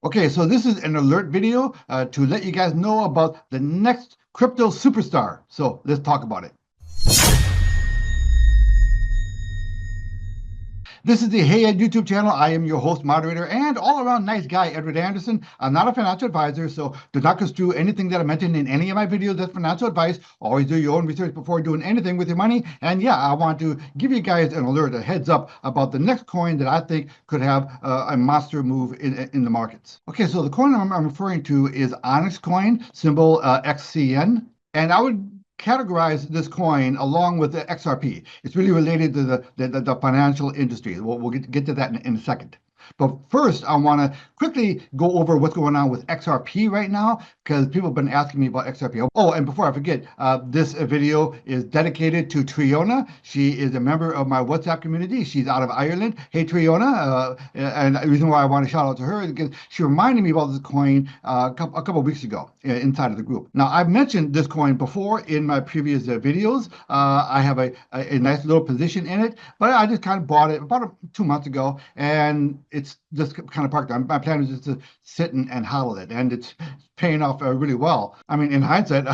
Okay, so this is an alert video to let you guys know about the next crypto superstar. So let's talk about it. This is the Hey Ed YouTube channel. I am your host, moderator, and all-around nice guy, Edward Anderson. I'm not a financial advisor, so do not construe anything that I mentioned in any of my videos as financial advice. Always do your own research before doing anything with your money. And yeah, I want to give you guys an alert, a heads up about the next coin that I think could have a monster move in the markets. Okay, so the coin I'm referring to is Onyxcoin, symbol XCN. And I would categorize this coin along with the XRP. It's really related to the financial industry. We'll get to that in a second. But first, I want to quickly go over what's going on with XRP right now, because people have been asking me about XRP. Oh, and before I forget, this video is dedicated to Triona. She is a member of my WhatsApp community. She's out of Ireland. Hey, Triona. And the reason why I want to shout out to her is because she reminded me about this coin a couple of weeks ago inside of the group. Now, I've mentioned this coin before in my previous videos. I have a nice little position in it, but I just kind of bought it about 2 months ago, and it's just kind of parked. My plan is just to sit and hodl it, and it's paying off really well. I mean, in hindsight,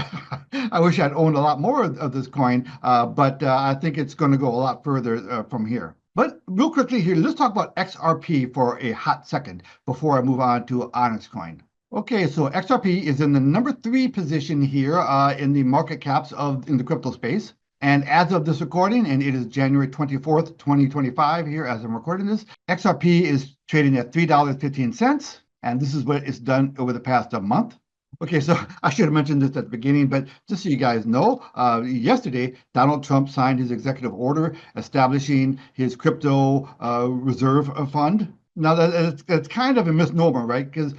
I wish I'd owned a lot more of this coin, but I think it's going to go a lot further from here. But real quickly here, let's talk about XRP for a hot second before I move on to Onyxcoin. Okay, so XRP is in the number 3 position here in the market caps in the crypto space. And as of this recording, and it is January 24th, 2025 here as I'm recording this, XRP is trading at $3.15. And this is what it's done over the past month. Okay, so I should have mentioned this at the beginning, but just so you guys know, yesterday, Donald Trump signed his executive order establishing his crypto reserve fund. Now, that's kind of a misnomer, right? Because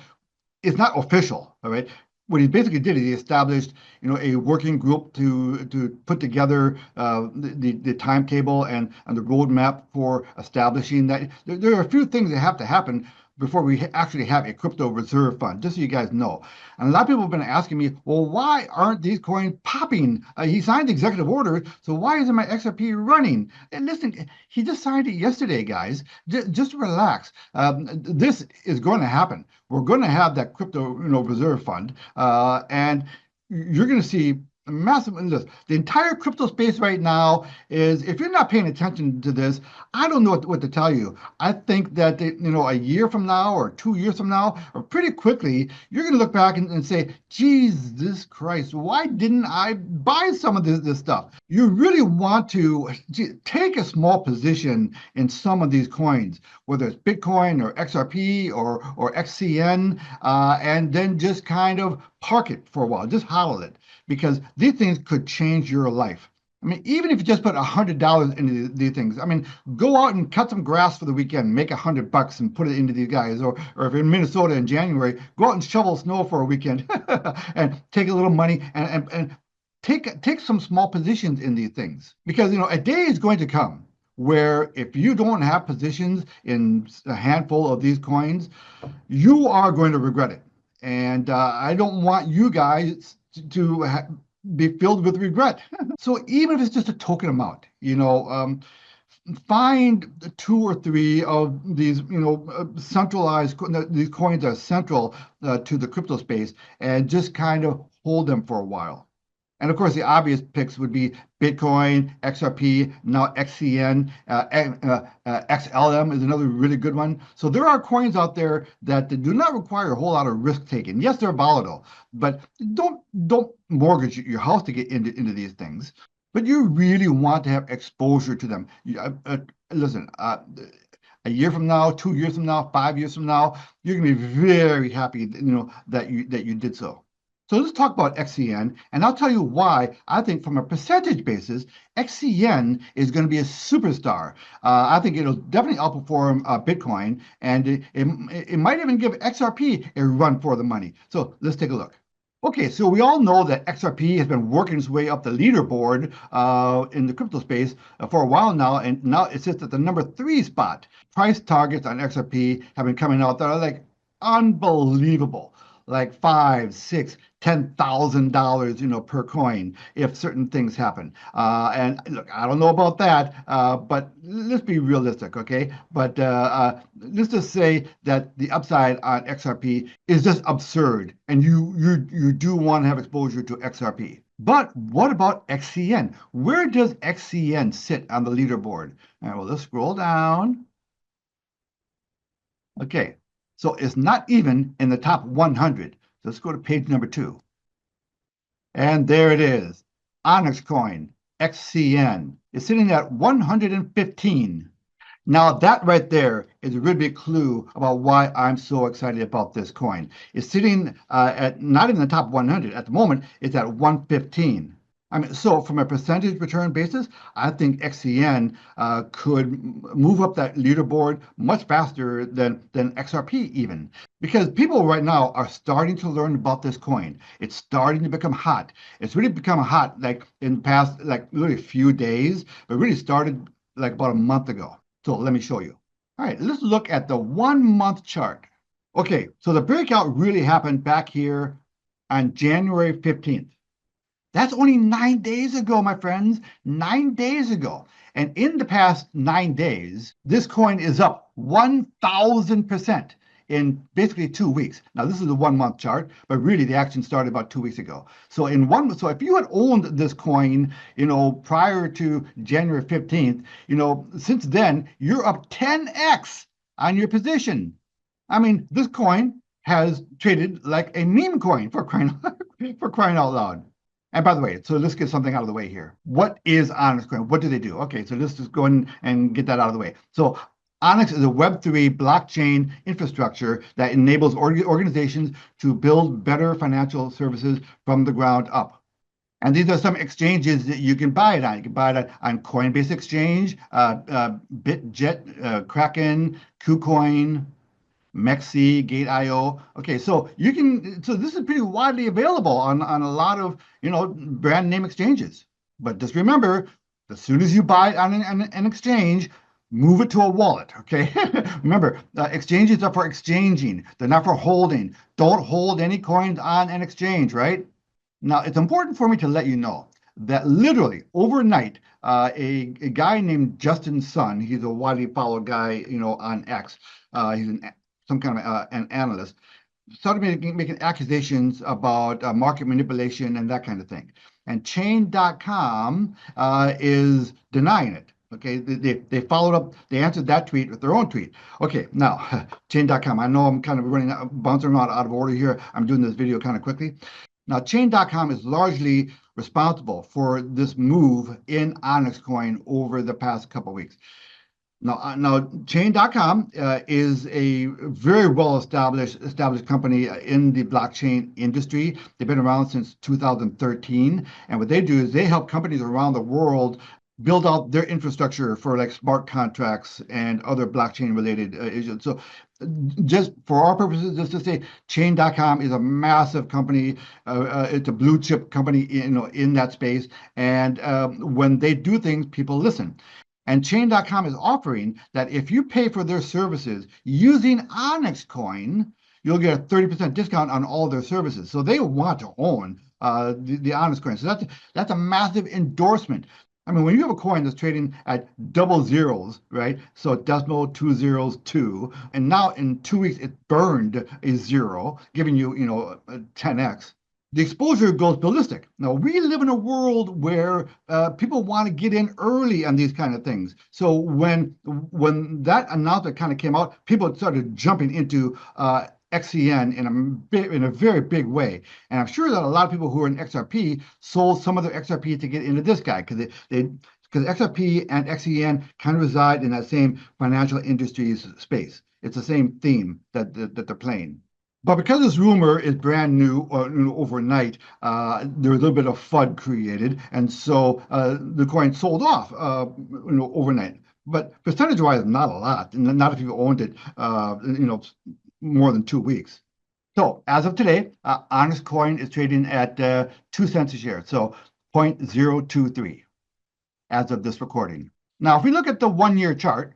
it's not official, all right? What he basically did is he established, a working group to put together the timetable and the roadmap for establishing that. There are a few things that have to happen before we actually have a crypto reserve fund, just so you guys know. And a lot of people have been asking me, well, why aren't these coins popping? He signed the executive order, so why isn't my XRP running? And listen, he just signed it yesterday, guys. Just relax. This is going to happen. We're going to have that crypto reserve fund, and you're going to see massive. The entire crypto space right now is, if you're not paying attention to this, I don't know what to tell you. I think that a year from now or 2 years from now, or pretty quickly, you're going to look back and say, Jesus Christ, why didn't I buy some of this stuff? You really want to take a small position in some of these coins, whether it's Bitcoin or XRP or XCN, and then just kind of park it for a while, just hodl it, because these things could change your life. I mean, even if you just put $100 into these things, I mean, go out and cut some grass for the weekend, make $100 and put it into these guys. Or if you're in Minnesota in January, go out and shovel snow for a weekend and take a little money and take some small positions in these things. Because, a day is going to come where if you don't have positions in a handful of these coins, you are going to regret it. And I don't want you guys to be filled with regret. So even if it's just a token amount, find 2 or 3 of these, centralized, these coins are central to the crypto space, and just kind of hold them for a while. And of course, the obvious picks would be Bitcoin, XRP, now XCN, XLM is another really good one. So there are coins out there that do not require a whole lot of risk taking. Yes, they're volatile, but don't mortgage your house to get into these things. But you really want to have exposure to them. Listen, a year from now, 2 years from now, 5 years from now, you're going to be very happy, that you did so. So let's talk about XCN, and I'll tell you why I think from a percentage basis, XCN is going to be a superstar. I think it'll definitely outperform Bitcoin, and it might even give XRP a run for the money. So let's take a look. Okay, so we all know that XRP has been working its way up the leaderboard in the crypto space for a while now, and now it sits at the number 3 spot. Price targets on XRP have been coming out that are like unbelievable. like $5, $6, $10,000, per coin if certain things happen. And look, I don't know about that, but let's be realistic, okay? But let's just say that the upside on XRP is just absurd, and you do want to have exposure to XRP. But what about XCN? Where does XCN sit on the leaderboard? All right, well, let's scroll down. Okay, so it's not even in the top 100. Let's go to page number 2. And there it is. Onyxcoin, XCN, is sitting at 115. Now, that right there is a really big clue about why I'm so excited about this coin. It's sitting at not in the top 100 at the moment. It's at 115. I mean, so from a percentage return basis, I think XCN could move up that leaderboard much faster than XRP even, because people right now are starting to learn about this coin. It's starting to become hot. It's really become hot like in the past, like really a few days, but really started like about a month ago. So let me show you. All right, let's look at the 1-month chart. Okay, so the breakout really happened back here on January 15th. That's only 9 days ago, my friends, 9 days ago. And in the past 9 days, this coin is up 1,000% in basically 2 weeks. Now, this is a 1-month chart, but really the action started about 2 weeks ago. So so if you had owned this coin, prior to January 15th, since then, you're up 10x on your position. I mean, this coin has traded like a meme coin for crying out loud. And by the way, so let's get something out of the way here. What is Onyxcoin? What do they do? Okay, so let's just go in and get that out of the way. So Onyx is a Web3 blockchain infrastructure that enables organizations to build better financial services from the ground up. And these are some exchanges that you can buy it on. You can buy it on Coinbase Exchange, BitJet, Kraken, KuCoin, Mexi, Gate.io. Okay, so this is pretty widely available on a lot of brand name exchanges. But just remember, as soon as you buy it on an exchange, move it to a wallet. Okay, remember, exchanges are for exchanging; they're not for holding. Don't hold any coins on an exchange, right? Now, it's important for me to let you know that literally overnight, a guy named Justin Sun, he's a widely followed guy, on X. He's some kind of an analyst, started making accusations about market manipulation and that kind of thing. And Chain.com is denying it. Okay, they followed up, they answered that tweet with their own tweet. Okay, now, Chain.com, I know I'm kind of bouncing around out of order here. I'm doing this video kind of quickly. Now, Chain.com is largely responsible for this move in Onyxcoin over the past couple of weeks. Now, Chain.com is a very well-established company in the blockchain industry. They've been around since 2013, and what they do is they help companies around the world build out their infrastructure for like smart contracts and other blockchain-related issues. So, just for our purposes, just to say, Chain.com is a massive company. It's a blue chip company, in that space, and when they do things, people listen. And Chain.com is offering that if you pay for their services using Onyxcoin, you'll get a 30% discount on all their services. So they want to own the Onyxcoin. So that's a massive endorsement. I mean, when you have a coin that's trading at double zeros, right? So decimal 2 zeros 2, and now in 2 weeks it burned a 0, giving you, a 10x. The exposure goes ballistic. Now, we live in a world where people want to get in early on these kind of things. So when that announcement kind of came out, people started jumping into XCN in a very big way. And I'm sure that a lot of people who are in XRP sold some of their XRP to get into this guy because XRP and XCN kind of reside in that same financial industries space. It's the same theme that they're playing. But because this rumor is brand new overnight, there was a little bit of FUD created, and so the coin sold off overnight. But percentage-wise, not a lot, and not if you owned it, more than 2 weeks. So as of today, Onyxcoin is trading at 2 cents a share, so 0.023 as of this recording. Now, if we look at the 1-year chart,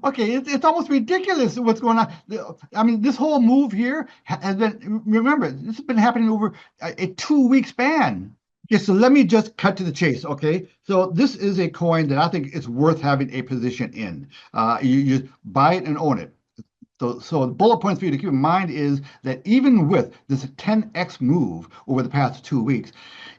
Okay, it's almost ridiculous what's going on. I mean, this whole move here has been, remember, this has been happening over a 2 week span. Okay, so let me just cut to the chase. Okay, so this is a coin that I think is worth having a position in. You buy it and own it. So the bullet points for you to keep in mind is that even with this 10x move over the past 2 weeks,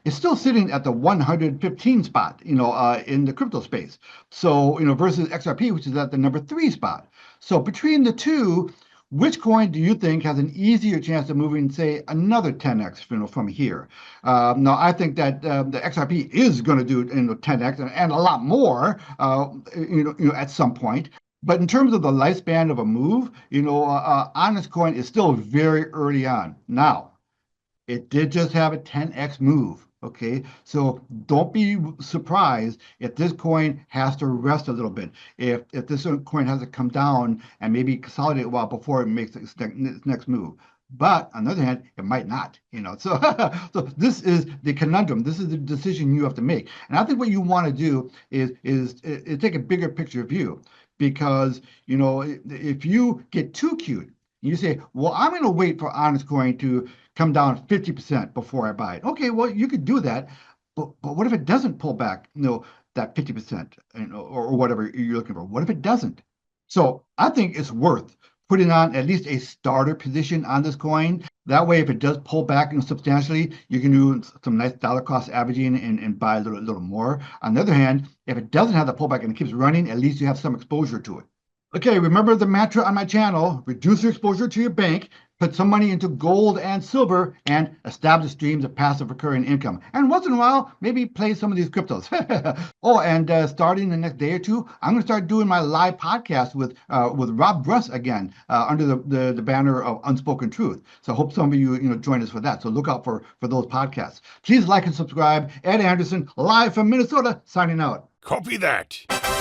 it's still sitting at the 115 spot, in the crypto space. So, versus XRP, which is at the number 3 spot. So between the two, which coin do you think has an easier chance of moving, say, another 10x, from here? Now, I think that the XRP is going to do 10x and a lot more, at some point. But in terms of the lifespan of a move, Onyxcoin is still very early on. Now, it did just have a 10x move. Okay, so don't be surprised if this coin has to rest a little bit. If this coin has to come down and maybe consolidate a while before it makes its next move. But on the other hand, it might not. So so this is the conundrum. This is the decision you have to make. And I think what you want to do is take a bigger picture view, because if you get too cute, you say, well, I'm going to wait for Onyxcoin to come down 50% before I buy it. Okay, well, you could do that, but what if it doesn't pull back, that 50%, or whatever you're looking for? What if it doesn't? So I think it's worth putting on at least a starter position on this coin. That way, if it does pull back substantially, you can do some nice dollar cost averaging and buy a little more. On the other hand, if it doesn't have the pullback and it keeps running, at least you have some exposure to it. Okay, remember the mantra on my channel: reduce your exposure to your bank, put some money into gold and silver, and establish streams of passive recurring income. And once in a while, maybe play some of these cryptos. Oh, and starting the next day or two, I'm going to start doing my live podcast with Rob Bruss again, under the banner of Unspoken Truth. So I hope some of you join us for that. So look out for those podcasts. Please like and subscribe. Ed Anderson, live from Minnesota, signing out. Copy that.